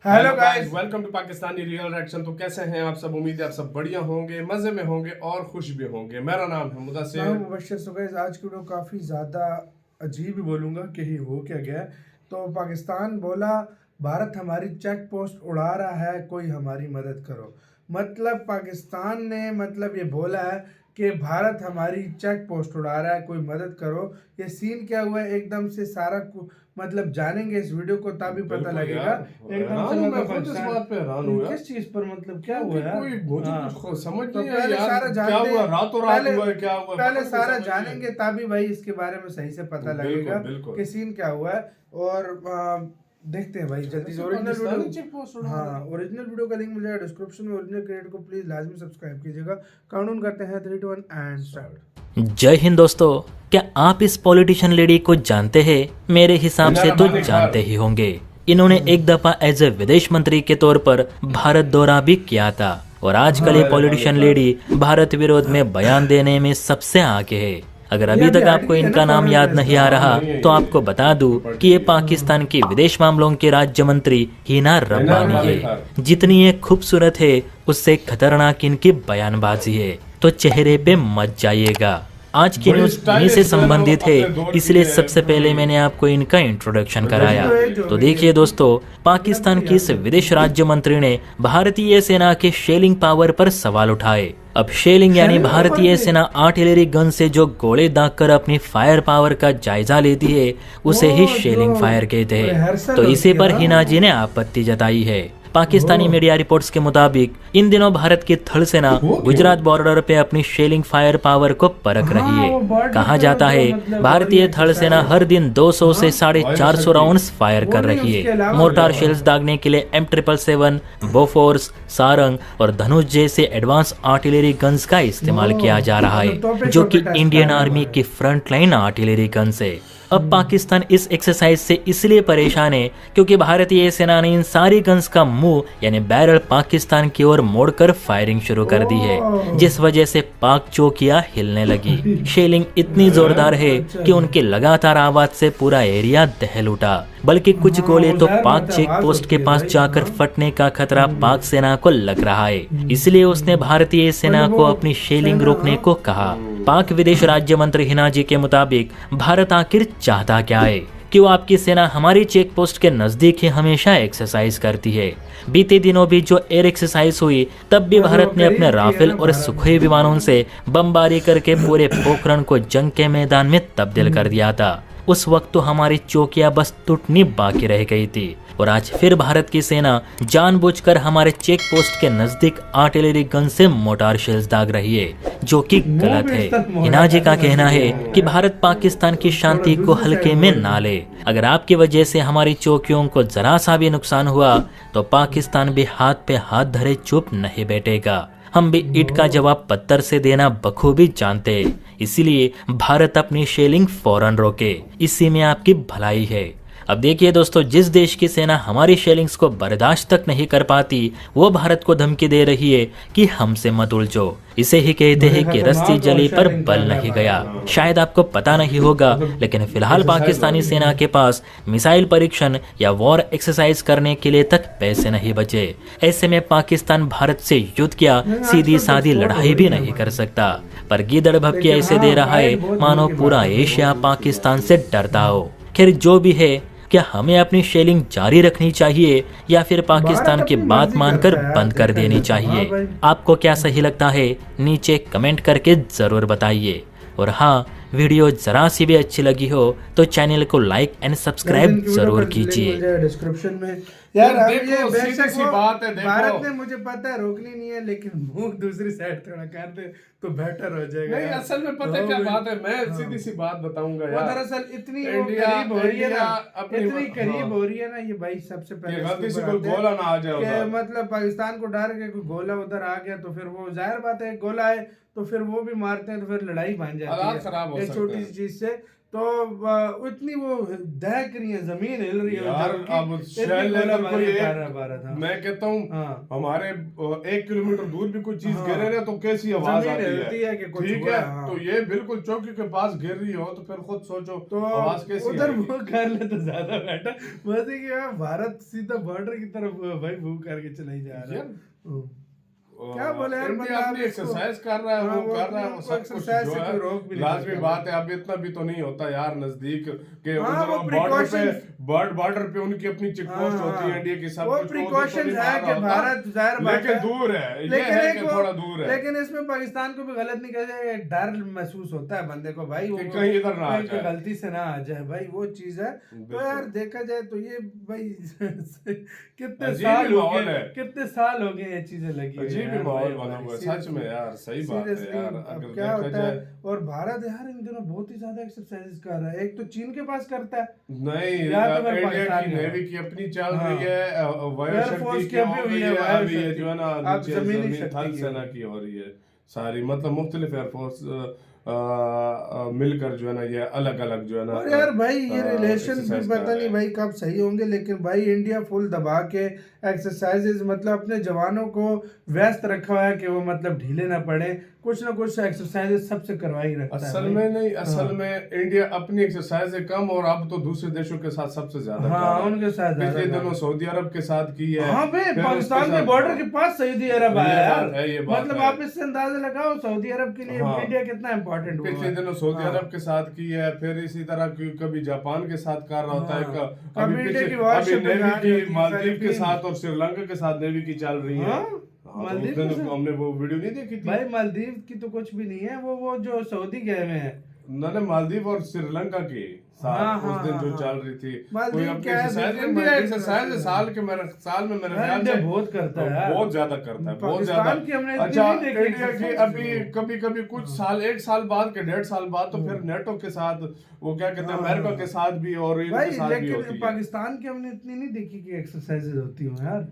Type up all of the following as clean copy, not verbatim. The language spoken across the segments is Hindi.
Hello guys, welcome to Pakistani real reaction. तो कैसे हैं आप सब? उम्मीद है आप सब बढ़िया होंगे, मजे में होंगे और खुश भी होंगे। मेरा नाम है मुदस्सिर। मुबशर। सो गाइस, आज की वीडियो काफ़ी ज़्यादा अजीब ही बोलूँगा कि ही हो क्या गया है। तो पाकिस्तान बोला भारत हमारी चेक पोस्ट उड़ा रहा है, कोई हमारी मदद करो। मतलब पाकिस्तान ने ये बोला है कि भारत हमारी चेक पोस्ट उड़ा रहा है, कोई मदद करो। ये सीन क्या हुआ है एकदम से सारा जानेंगे इस वीडियो को, तभी पता लगेगा एकदम से। मैं खुद इस बात पे हैरान हूँ यार। किस चीज पर क्या हुआ है कोई मुझे कुछ समझ तो नहीं है पहले यार, सारा क्या जानते हुआ? हैं। रातों रात हुआ है, क्या हुआ है? पहले पता सारा नहीं, समझ नहीं जानेंगे तभी भाई इसके बारे में सही से पता लगेगा बिल्कुल। कि सीन क्या हुआ है। और देखते हैं भाई जल्दी से ओरिजिनल वीडियो का लिंक मिल जाएगा डिस्क्रिप्शन में। ओरिजिनल क्रिएटर को प्लीज लाजमी सब्सक्राइब कीजिएगा। काउंटडाउन करते हैं 3 2 1 एंड स्टार्ट। जय हिंद दोस्तों, क्या आप इस पॉलिटिशियन लेडी को जानते हैं? मेरे हिसाब से तो जानते ही होंगे। इन्होंने एक दफा एज ए विदेश मंत्री के तौर पर भारत दौरा भी किया था और आजकल ये पॉलिटिशियन लेडी भारत विरोध में बयान देने में सबसे आगे है। अगर अभी तक आपको इनका नाम याद नहीं आ रहा तो आपको बता दूं कि ये पाकिस्तान की विदेश मामलों के राज्य मंत्री हिना रब्बानी है। जितनी ये खूबसूरत है उससे खतरनाक इनकी बयानबाजी है, तो चेहरे पे मत जाइएगा। आज की न्यूज इन्हीं से संबंधित है, इसलिए सबसे पहले मैंने आपको इनका इंट्रोडक्शन कराया। तो देखिए दोस्तों, पाकिस्तान की इस विदेश राज्य मंत्री ने भारतीय सेना के शेलिंग पावर पर सवाल उठाए। अब शेलिंग यानी भारतीय सेना आर्टिलरी गन से जो गोले दागकर अपनी फायर पावर का जायजा लेती है उसे ही शेलिंग फायर कहते हैं। तो इसी पर हिना जी ने आपत्ति जताई है। पाकिस्तानी मीडिया रिपोर्ट्स के मुताबिक इन दिनों भारत की थल सेना गुजरात बॉर्डर पे अपनी शेलिंग फायर पावर को परख रही है। कहा जाता है भारतीय थल सेना हर दिन 200 से 450 राउंड्स फायर कर रही है। मोर्टार शेल्स दागने के लिए M777, बोफोर्स, सारंग और धनुष जैसे एडवांस आर्टिलरी गन्स का इस्तेमाल किया जा रहा है, जो कि इंडियन आर्मी की फ्रंट लाइन आर्टिलरी गन्स है। अब पाकिस्तान इस एक्सरसाइज से इसलिए परेशान है क्योंकि भारतीय सेना ने इन सारी गन्स का मुंह यानी बैरल पाकिस्तान की ओर मोड़कर फायरिंग शुरू कर दी है, जिस वजह से पाक चौकियां हिलने लगी। शेलिंग इतनी जोरदार है कि उनके लगातार आवाज से पूरा एरिया दहल उठा, बल्कि कुछ गोले तो पाक चेक पोस्ट के पास जाकर फटने का खतरा पाक सेना को लग रहा है। इसलिए उसने भारतीय सेना को अपनी शेलिंग रोकने को कहा। पाक विदेश राज्य मंत्री हिना जी के मुताबिक भारत आखिर चाहता क्या है? क्यों आपकी सेना हमारी चेक पोस्ट के नजदीक ही हमेशा एक्सरसाइज करती है? बीते दिनों भी जो एयर एक्सरसाइज हुई तब भी भारत ने अपने राफेल और सुखोई विमानों से बमबारी करके पूरे पोखरण को जंग के मैदान में तब्दील कर दिया था। उस वक्त तो हमारी चौकियां बस टूटनी बाकी रह गई थी और आज फिर भारत की सेना जानबूझकर हमारे चेक पोस्ट के नजदीक आर्टिलरी गन से मोटार शेल्स दाग रही है, जो कि गलत है। हिना जी का कहना है कि भारत पाकिस्तान की शांति को हल्के में ना ले। अगर आपकी वजह से हमारी चौकियों को जरा सा भी नुकसान हुआ तो पाकिस्तान भी हाथ पे हाथ धरे चुप नहीं बैठेगा। हम भी ईंट का जवाब पत्थर से देना बखूबी जानते हैं, इसीलिए भारत अपनी शेलिंग फौरन रोके, इसी में आपकी भलाई है। अब देखिए दोस्तों, जिस देश की सेना हमारी शेलिंग्स को बर्दाश्त तक नहीं कर पाती वो भारत को धमकी दे रही है कि हमसे मत उलझो। इसे ही कहते हैं कि रस्सी जली पर बल नहीं गया। शायद आपको पता नहीं होगा, लेकिन फिलहाल पाकिस्तानी सेना के पास मिसाइल परीक्षण या वॉर एक्सरसाइज करने के लिए तक पैसे नहीं बचे। ऐसे में पाकिस्तान भारत से युद्ध क्या सीधी सादी लड़ाई भी नहीं कर सकता, पर गीदड़ भभके ऐसे दे रहा है मानो पूरा एशिया पाकिस्तान से डरता हो। खैर जो भी है, क्या हमें अपनी शेलिंग जारी रखनी चाहिए या फिर पाकिस्तान की बात मानकर बंद कर देनी चाहिए? आपको क्या सही लगता है नीचे कमेंट करके जरूर बताइए। और हाँ, वीडियो जरा सी भी अच्छी लगी हो तो चैनल को लाइक एंड सब्सक्राइब जरूर कीजिए। डिस्क्रिप्शन में यार देखो, सीधी सी बात है, देखो। भारत ने मुझे पता है रोकनी नहीं है, लेकिन मुंह दूसरी साइड थोड़ा कर दे तो बेटर हो जाएगा। नहीं, असल में पता है क्या बात है, मैं सीधी सी बात बताऊंगा यार। दरअसल इतनी करीब हो रही है ना, इतनी करीब हो रही है ना ये भाई। सबसे पहले गलती से कोई गोला ना आ जाए, मतलब पाकिस्तान को डर के कोई गोला उधर आ गया तो फिर वो जाहिर बात है गोला है तो फिर वो भी मारते हैं तो फिर लड़ाई बन जाती है, हालात खराब हो एक सकते छोटी हैं। सी चीज से, तो इतनी वो दहक रही है, जमीन हिल रही है यार जबकि अब इतनी शहर लेकर कोई गोलाबारी एक, कर रहा भारत। हाँ मैं कहता हूँ हाँ हमारे 1 किलोमीटर दूर भी कोई चीज हाँ, गिरे ना तो कैसी आवाज जमीन आती हिलती है कि कुछ ठीक हुआ है, है, हाँ। तो ये बिल्कुल चौकी के पास गिर रही हो तो फिर खुद सोचो तो आवाज कैसी उधर आएगी। वो कर ले तो ज्यादा बेटर, वैसे कि यार भारत सीधा बॉर्डर की तरफ भाई वो करके चला ही जा रहा है। यार, हम्म। क्या बोले यार, इंडिया बंदा अपनी अब इसको- एक्सरसाइज कर रहा है, हाँ, वो कर रहा है, अपनी वो उनको सब कुछ exercise जो से है कोई रोक भी नहीं लाजमी सकता बात है। अब इतना भी तो नहीं होता यार नजदीक के हाँ, उधर वो बॉर्डर पे उनकी अपनी चेक हाँ, पोस्ट होती है हाँ। इंडिया की, सब वो कुछ तो उधर तो प्रिकॉशंस नहीं है मार कि रहा भारत होता, जाहिर बात लेकिन है, दूर है, ये लेकिन है एक कि वो, थोड़ा दूर है लेकिन इसमें पाकिस्तान को भी गलत नहीं कह जाए, डर महसूस होता है बंदे को भाई, वो कि कहीं इधर ना आ कहीं पे जाए। गलती से ना आ जाए भाई, वो चीज है। तो बिल्कुल। यार देखा जाए तो ये भाई कितने अजीब साल ही हो माहौल गए, है। कितने साल हो गए ये चीजें लगी हुई अजीब हैं ही यार माहौल भाई बना हमारी, हुआ है, सच seriously। में यार, सही बात है सीरियसली यार। अब अगर क्या देखा होता है, जाए, और भारत यार इन दिनों बहुत ही ज्यादा एक्सरसाइज कर रहा है। एक तो चीन के पास करता है, नहीं या तो फिर इंडिया पाकिस्तान की में नेवी की अपनी चल हाँ। रही है, वायु एयरफोर्स शक्ति की की अभी हो हुई गई है, है, वायु अभी ये शक्ति। जो है ना अब नीचे जमीनी जमीन शक्ति थल की सेना होगी। की हो रही है सारी, मतलब मुख्तलिफ एयरफोर्स मिलकर जो है ना ये अलग अलग जो है ना और यार भाई ये रिलेशन भी exercise कर पता रहे नहीं हैं। भाई कब सही होंगे, लेकिन भाई इंडिया फुल दबा के एक्सरसाइजेज, मतलब अपने जवानों को व्यस्त रखा हुआ है कि वो मतलब ढीले ना पड़े, कुछ ना कुछ एक्सरसाइजेज सबसे करवा ही रखता है असल भाई। में नहीं, असल हाँ। में इंडिया अपनी एक्सरसाइज से कम और अब तो दूसरे देशों के साथ सबसे ज्यादा हाँ, कर रहा है। उनके साथ ज्यादा पिछले कर रहा दिनों है। सऊदी अरब के साथ की है। हाँ भाई, फिर पाकिस्तान उसके के साथ- बॉर्डर के पास सऊदी अरब ये आया यार, बात है, ये बात मतलब है। आप इससे अंदाजा लगाओ सऊदी अरब के लिए हाँ। इंडिया कितना इंपॉर्टेंट हुआ पिछले है। दिनों सऊदी हाँ। अरब के साथ की है, फिर इसी तरह की कभी जापान के साथ कर रहा होता है, हाँ। अभी कभी पीछे इंडिया की अभी वारशिप नेवी लगा रही की होती है, मालदीव के फिलीपीन। साथ और श्रीलंका के साथ नेवी की चल रही है। हाँ, हाँ, तो मालदीव उस दिन के साथ? हमने वो वीडियो नहीं देखी थी? भाई मालदीव की तो कुछ भी नहीं है, वो जो सऊदी गए हुए हैं। मैंने मालदीव और श्रीलंका के साथ हाँ, उस दिन हाँ, जो हाँ। चल रही थी, मालदीव कोई अपनी क्या है, एक्सरसाइज, देखिए, इंडिया मालदीव एक्सरसाइज का- साल में मेरे यार ख्याल इंडिया से बहुत करता है यार। बहुत ज्यादा करता है, बहुत पाकिस्तान ज्यादा। की हमने इतनी अच्छा, नहीं देखी इंडिया की exercise अभी वो। कभी कभी कुछ साल, 1 साल बाद के 1.5 साल बाद तो फिर नेटो के साथ, वो क्या कहते हैं, हाँ, अमेरिका हाँ। के साथ भी और इनके भाई साथ भी लेकिन होती है। पाकिस्तान की हमने इतनी नहीं देखी कि एक्सरसाइजेज होती हो यार,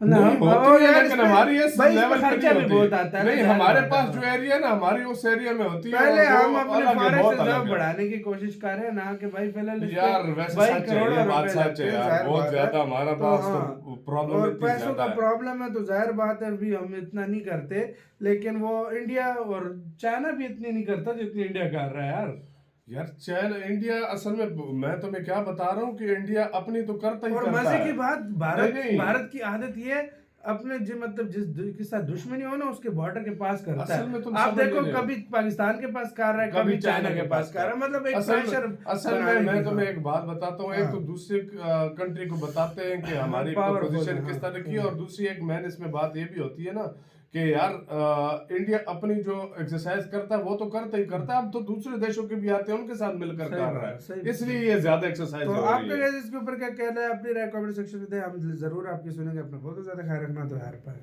नहीं होती ओ है, यार, लेकिन इसमें- हमारी इस भाई, इसमें लेवल पे खर्चा नहीं भी होती। बहुत आता है ना, नहीं, जाहिर हमारे बात पास है। जो एरिया है ना, हमारी उस एरिया में होती है, पहले और वो हम अपने अलग है, फॉरेस्ट बहुत रिजर्व अलग है। बढ़ाने की कोशिश कर रहे हैं ना, कि भाई फिलहाल इस पे यार वैसे भाई सच है, करोड़ों ये बात रुपए सच लगते है हैं, यार, जाहिर बहुत बात है। ज्यादा हमारा तो पास हाँ, तो प्रॉब्लम और इतनी पैसों का ज्यादा है। प्रॉब्लम है, तो जाहिर बात है अभी हम इतना नहीं करते, लेकिन वो इंडिया और चाइना भी इतनी नहीं करता जितनी इंडिया कर रहा है यार। यार चाइना, इंडिया असल में मैं तुम्हें क्या बता रहा हूँ कि इंडिया अपनी तो करता ही और करता मजे है। की बात, भारत नहीं। भारत की आदत ये है, अपने जो मतलब के साथ दुश्मनी हो ना, उसके बॉर्डर के पास करता असल में है। तुम आप समझ देखो नहीं रहे हो। कभी पाकिस्तान के पास कर रहा है, कभी चाइना के पास कर रहा है, मतलब एक प्रेशर असल में मैं तुम्हें एक बात बताता हूँ, एक हाँ। तो दूसरे कंट्री को बताते हैं कि हमारी powerful पोजीशन है, किस हाँ। तरह की है, और दूसरी एक मैन इसमें बात ये भी होती है ना कि यार इंडिया अपनी जो एक्सरसाइज करता है वो तो करता ही करता है, अब तो दूसरे देशों के भी आते हैं, उनके साथ मिलकर सही कर बात रहा है, सही है, बात इसलिए ये ज्यादा एक्सरसाइज तो हो रही आपका है। guys इसके ऊपर क्या कहना है, अपनी राय कमेंट सेक्शन में दें, हम जरूर आपकी सुनेंगे। अपना बहुत ज्यादा ख्याल रखना, तो यार पाए।